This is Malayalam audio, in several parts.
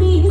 be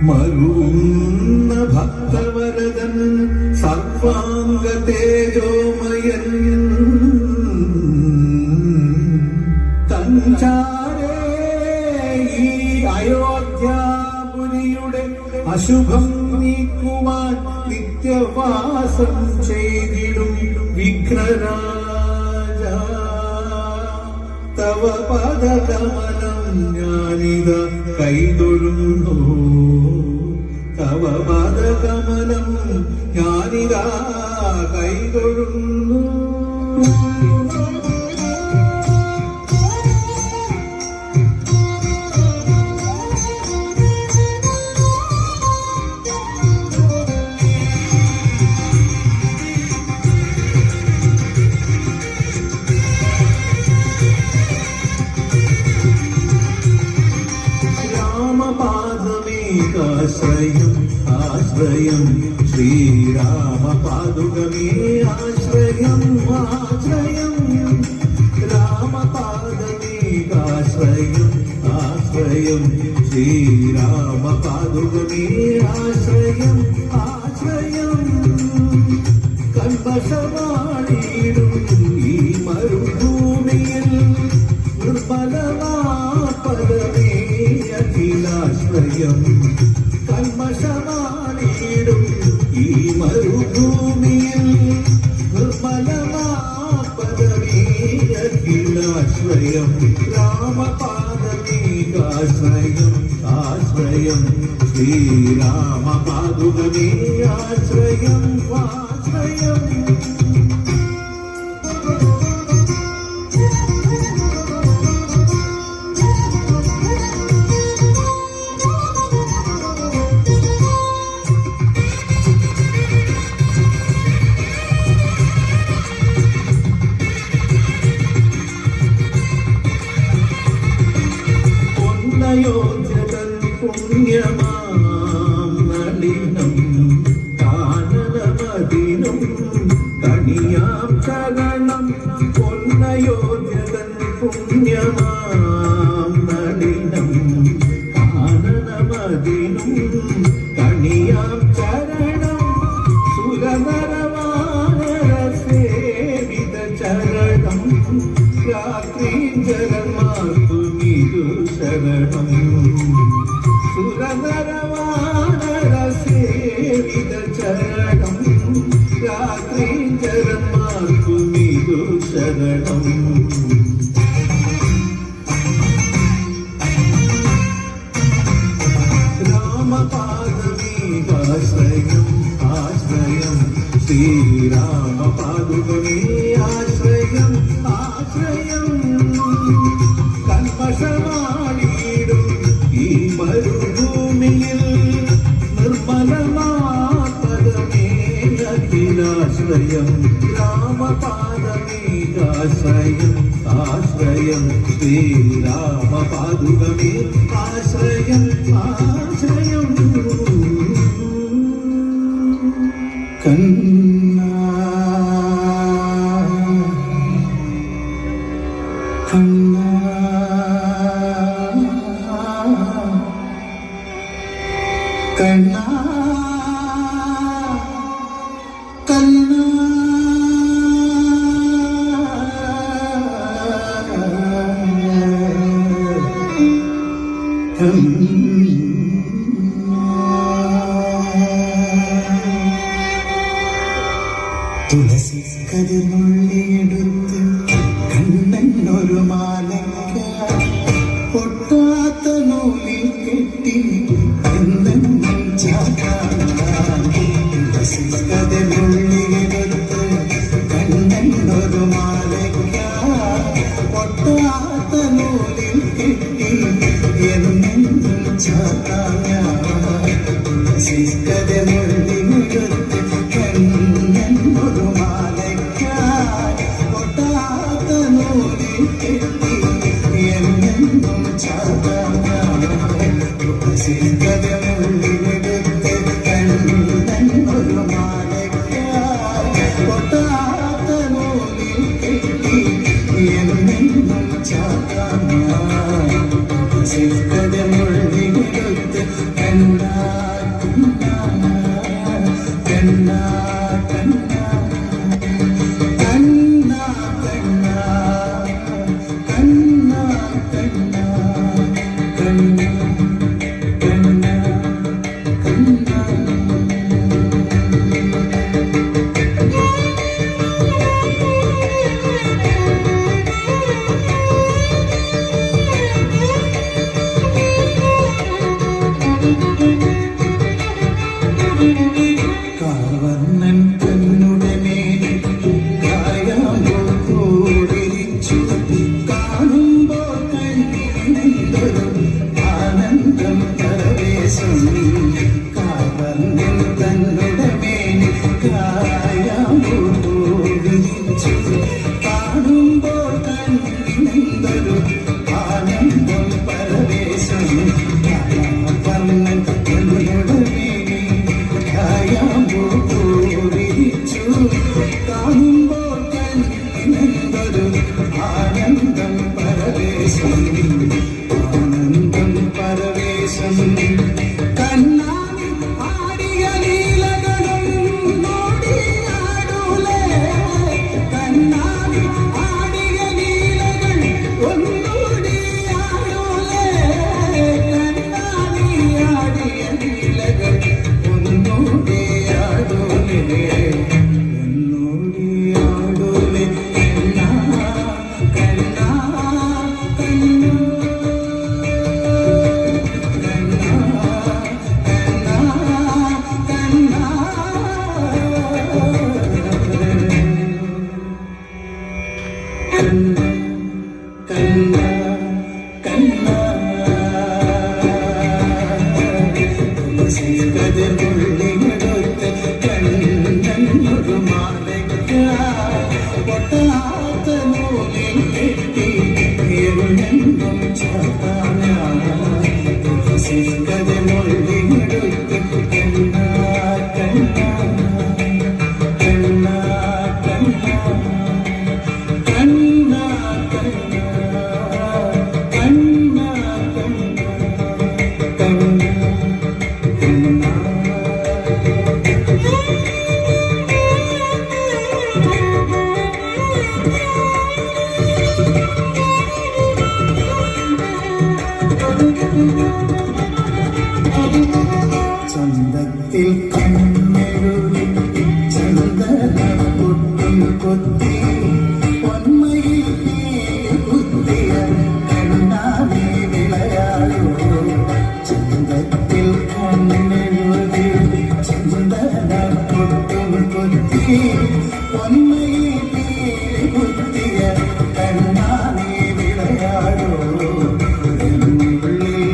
മരുന്ന ഭക്തവരദൻ സർവാംഗ തേജോമയൻ തഞ്ചാരേ ഈ അയോധ്യാപുരിയുടെ അശുഭം നീക്കുവാൻ നിത്യവാസം ചെയ്തിടും വിഘ്നരാജ തവ പദകമലം ഞാനിത കൈതൊഴുന്നു തവ പദകമലം ഞാനിത കൈതൊഴുന്നു ആശ്രയം ആശ്രയം ശ്രീരാമപാദുകമേ ആശ്രയം ആശ്രയം രാമപാദമേകാശ്രയം ആശ്രയം ശ്രീരാമപാദുകമേ ആശ്രയം ആശ്രയം കൽമഷമാണിടും ഈ മരുഭൂമിയിൽ നിർമ്മലമാപദമേ അഖിലാശ്രയം കൽമഷമാണിടും ഈ മരുഭൂമിയിൽ നിർമ്മലമാപദമേ അഖിലാശ്രയം രാമപാദമേകാശ്രയം ആശ്രയം ശ്രീരാമപാദുകമേ ആശ്രയം ആശ്രയം യോജകൻ പുണ്യമാം നളിനം കാനനമദിനം കണിയാം ചരണം പൊന്നയോജകൻ പുണ്യമാം നളിനം കാനനമദിനം കണിയാം ചരണം സുരനരവാനരസേവിത ചരണം രാത്രീഞ്ചരന്മാർക്കു ശരണം സുരനരവാനരസേവിത ചരണം രാത്രീഞ്ചരന്മാർക്കു ശരണം രാമപാദമേകാശ്രയം ആശ്രയം ശ്രീരാമപാദുകമേ ആശ്രയം ആശ്രയം കൽമഷമാണിടും ഈ മരുഭൂമിയിൽ നിർമ്മലമാപദമേ അഖിലാശ്രയം രാമപാദമേകാശ്രയം ആശ്രയം ശ്രീരാമപാദുകമേ ആശ്രയം ആശ്രയം കണ്ണാ കണ്ണാ കണ്ണാ കണ്ണാ തുളസി കതിർന്നുള്ളിയെടുത്ത് കണ്ണനൊരു മാലയ്ക്ക പൊട്ടാത്ത നൂലിൽ കെട്ടി എന്തെന്നും തുളസി കതിർന്നുള്ളിയെടുത്ത് കണ്ണനൊരു മാലയ്ക്ക പൊട്ടാത്ത നൂലിൽ കെട്ടി എന്നെന്നും തുളസി കതിർന്നുള്ളിയെടുത്ത് കണ്ണനൊരു മാലയ്ക്ക പൊട്ടാത്ത നൂലിൽ കെട്ടി എന്നെന്നും തുളസി കതിർന്നുള്ളിയെടുത്ത് കണ്ണനൊരു മാലയ്ക്ക പൊട്ടാത്ത നൂലിൽ കെട്ടി എന്നെന്നും തുളസി കതിർന്നുള്ളിയെടുത്ത് കണ്ണാ ശേഷം കണ്ണാടി ആടിയ ലീലകളും നോടിയാടൂലേ കണ്ണാടി ആടിയ ലീലകൾ ഒന്നോടിയാടൂലേ കണ്ണാടി ആടിയ ലീലകൾ ഒന്നോടിയാടൂലേ ഒന്നോടിയാടൂലേ കണ്ണാ കണ്ണാ ചന്തത്തിൽ കണ്ണെഴുതി ചന്ദനപ്പൊട്ടും കൊത്തി പൊന്മയിൽ കുത്തിയ കണ്ണാടി വിളയാടോ ചന്തത്തിൽ കണ്ണെഴുതി ചന്ദനപ്പൊട്ടും കൊത്തി പൊന്മയിൽ കുത്തിയ കണ്ണാടി വിളയാടോ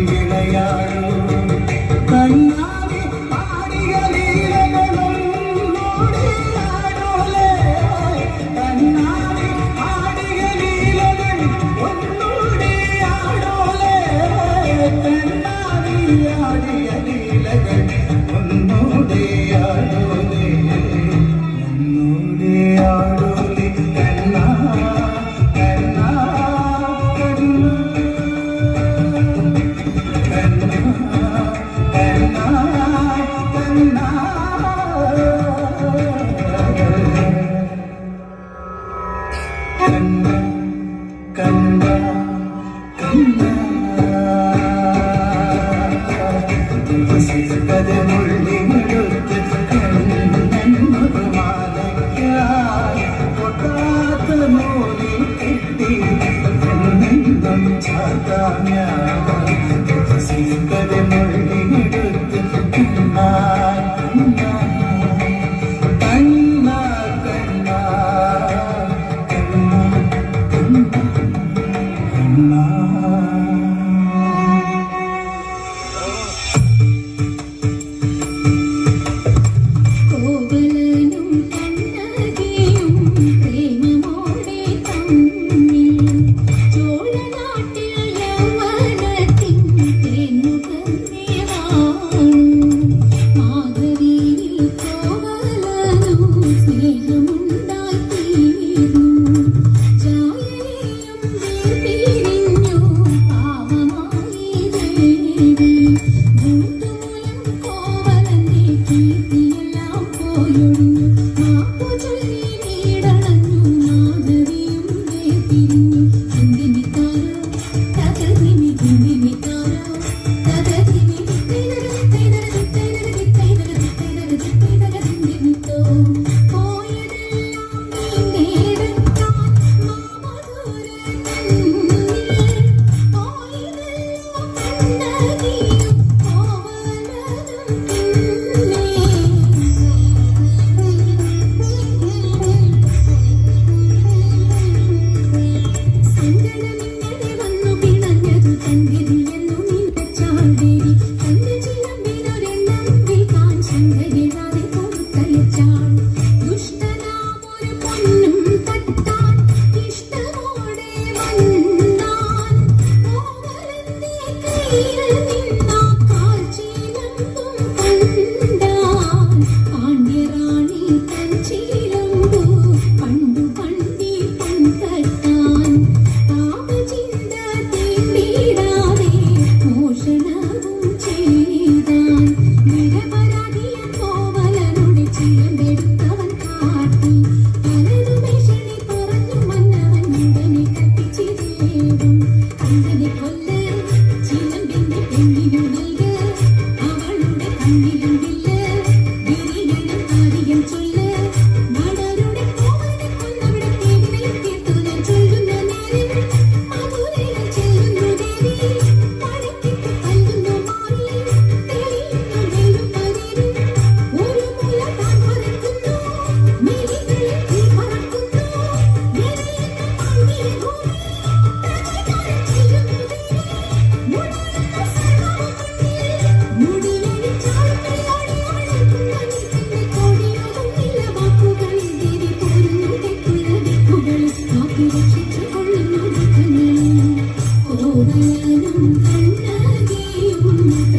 വിളയാടോ കണ്ണാടി ആടിയ ലീലകളും നോടിയാടൂലേ കണ്ണാടി ആടിയ ലീലകൾ ഒന്നോടിയാടൂലേ കണ്ണാടി ആടിയ ലീലകൾ ഒന്നോടിയാടൂലേ ഒന്നോടിയാടൂലേ കണ്ണാ കണ്ണാ ചോളനാട്ടിൽ യൗവനത്തിൻ തേനുകന്നേ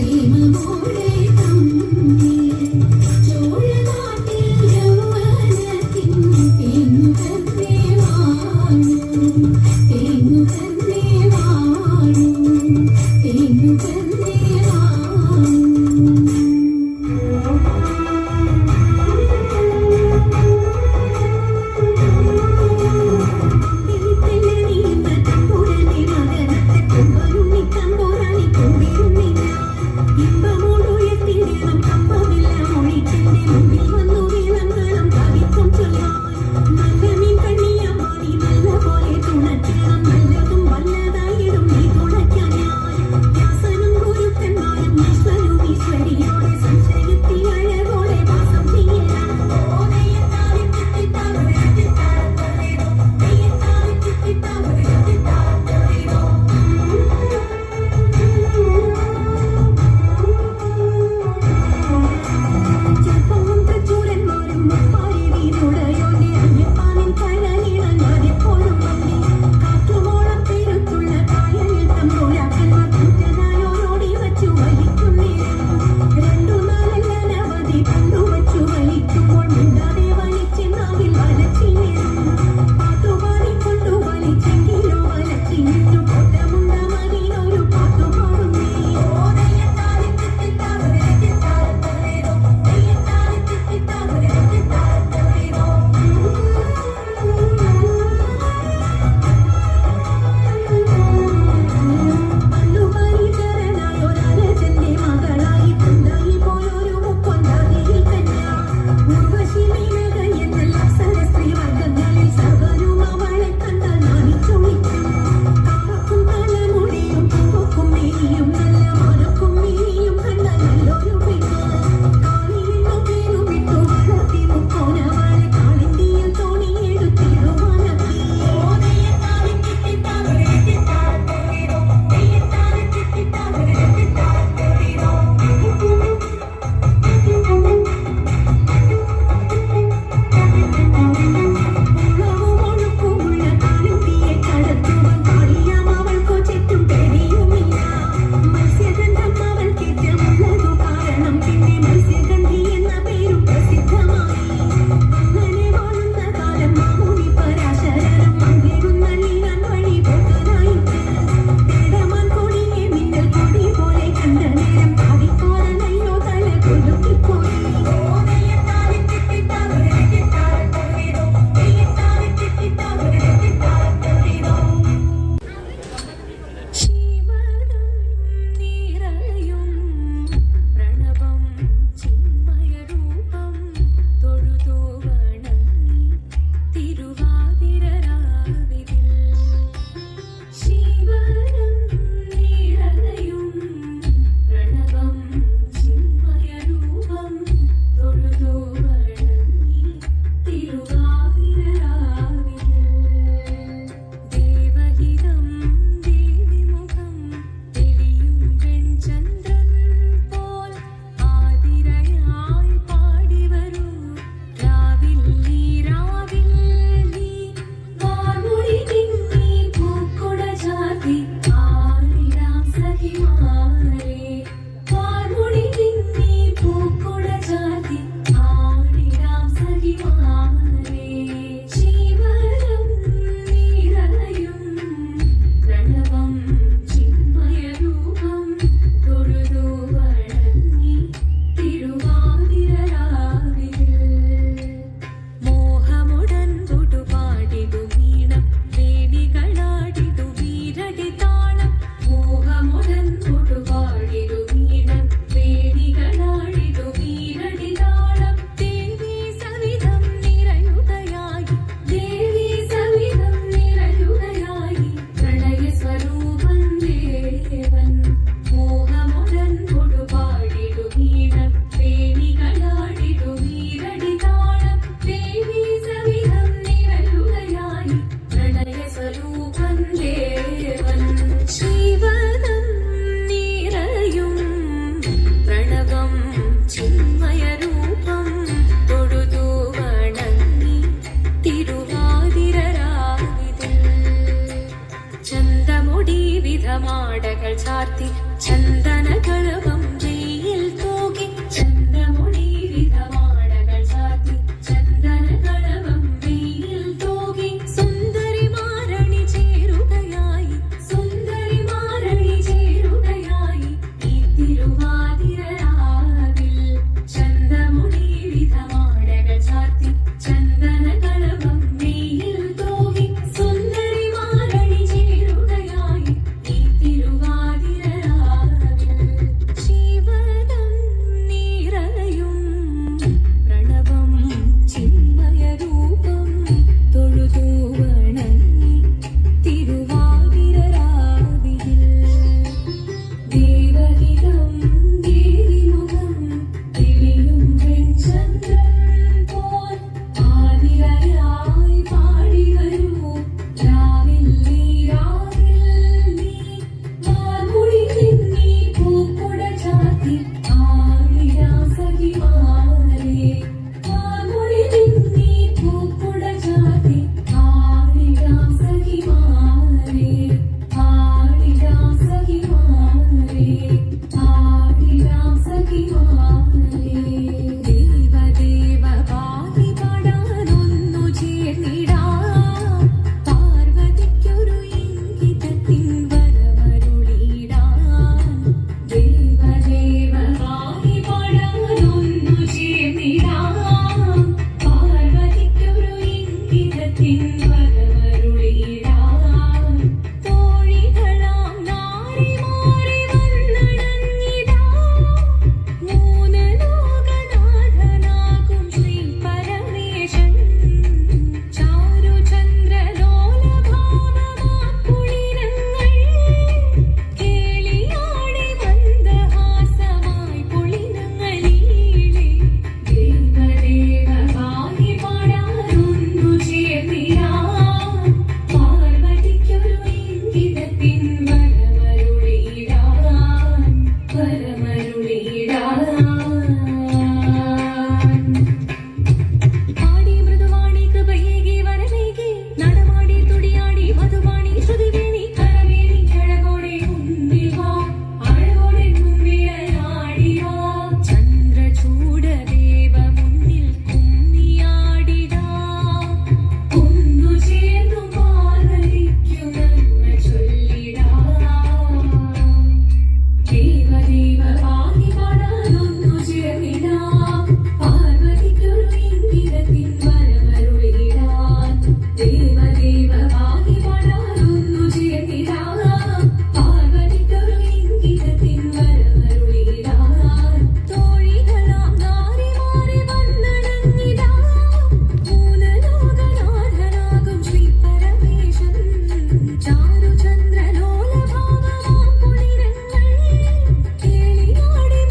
പ്രേമമോടെ തമ്മിൽ ചോഴനാട്ടിൽ യൗവനത്തിൻ തേങ്ങുകർന്നേ വാഴും തേങ്ങുകർന്നേ വാഴും തേങ്ങുകർന്നേ വാഴും ചാത്തി ആടിരാ സഖിമാരെ ആമൊഴി നിന്നീ പൂക്കുട ചാത്തി ആടിരാ സഖിമാരെ ആടിരാ സഖിമാരെ ആടിരാ സഖിമാരെ ദേവദേവ പാടി പാടാനൊന്നു ചേർന്നിടാം പാർവതിക്കൊരു ഇംഗിതത്തിൻ വരമരുളിടാൻ ദേവദേവ പാടി പാടാനൊന്നു ചേർന്നിടാം പാർവതിക്കൊരു ഇംഗിതത്തിൻ വരമരുളിടാൻ തോഴികളാം നാരിമാരെ വന്നണഞ്ഞിടാം മൂന്ന് ലോകനാഥനാകും ശ്രീ പരമേശൻ ചാരുചന്ദ്രലോലഭാവമാക്കുളിരങ്ങൾ കേളിയാടി മന്ദഹാസമായി പൊളിനങ്ങളീളെ ദേവദേവ പാടി പാടാനൊന്നു ചേർന്നിടാം പാർവതിക്കൊരു ഇംഗിതത്തിൻ വരമരുളിടാൻ ആടി മൃദുവാണി കൃപയേകി വരമേകി നടമാടി തുടിയാടി മധുവാണി ശ്രുതിവേണി കരവേണി അഴകോടെ മുന്നിവാ അഴകോടെ മുന്നിലാടിവാ ചന്ദ്രചൂഡദേവ മുന്നിൽ കുമ്മിയാടിടാ ഒന്നു ചേർന്നു പാർവതിക്കു നന്മ ചൊല്ലിടാ ദേവദേവ പാടി പാടാനൊന്നു ചേർന്നിടാം പാർവതിക്കൊരു ഇംഗിതത്തിൻ വരമരുളിടാൻ ദേവദേവ പാടി പാടാനൊന്നു ചേർന്നിടാം പാർവതിക്കൊരു ഇംഗിതത്തിൻ വരമരുളിടാൻ തോഴികളാം നാരിമാരെ വന്നണഞ്ഞിടാം മൂന്ന് ലോകനാഥനാകും ശ്രീ പരമേശൻ ചാരുചന്ദ്രലോലഭാവമാക്കുളിരങ്ങൾ കേളിയാടി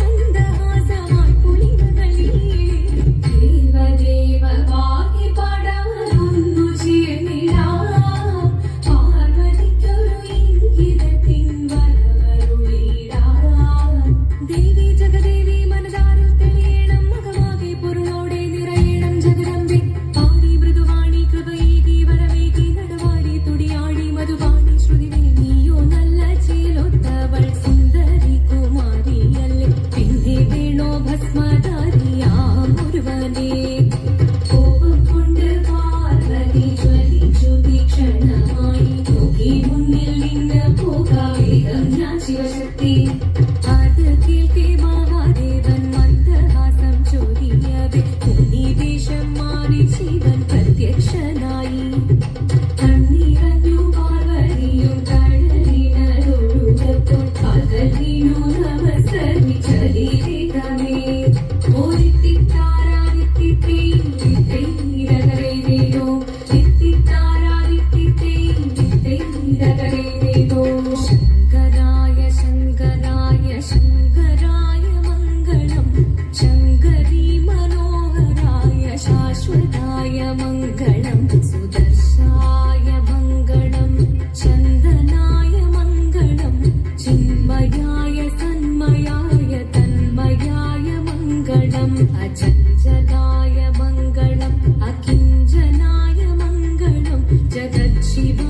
മന്ദഹാസമായി പൊളിനങ്ങളീളെ ദേവദേവ പാടി പാടാനൊന്നു ചേർന്നിടാം പാർവതിക്കൊരു ഇംഗിതത്തിൻ വരമരുളിടാൻ ദേവി ജഗദേവി മനതാരിൽ തെളിയണം മകമാകെ പൊരുളോടെ നിറയണം ജഗദമ്പെ പാടി മൃദുവാണി കൃപയേകി വരമേകി നടവാടി തുടിയാടി മധുവാണി ശ്രുതിവേണിയോ നല്ല ചേലൊത്തവൾ സുന്ദരി കുമാരിയല്ലേ പിന്നെ വേണോ ഭസ്മധാരിയാം ഒരുവനെ കോപം കൊണ്ട് പാർവതി ജ്വലിച്ചു തീക്ഷണമായി നോക്കി മുന്നിൽ നിന്ന് പോകാവേഗം ഞാൻ ശിവശക്തി അത് കേൾക്കെ മഹാദേവൻ മന്ദഹാസം ചൊരിയവേ മുനിവേഷം മാറി ശിവൻ പ്രത്യക്ഷനായി കണ്ണീരഞ്ഞു പാർവതിയും കടലിനൊഴുകപ്പോൾ കാൽക്കല്ലിനു നമസ്കരിച്ചലിവേഗമേ ഓരിത്തിത്താരാദിത്തിത്തൈരകരേതോ ഇത്തിത്താരാദിത്തിത്തൈരകരേതോ ശങ്കരായ ശങ്കരായ ശങ്കരായ മംഗളം ശങ്കരീ മനോഹരായ ശാശ്വതായ മംഗളം സുദർശായ മംഗളം ചന്ദനായ മംഗളം ചിന്മയായ സന്മയായ തന്മയായ മംഗളം അചഞ്ചലായ മംഗളം അകിഞ്ചനായ മംഗളം ജഗജ്ശിവായ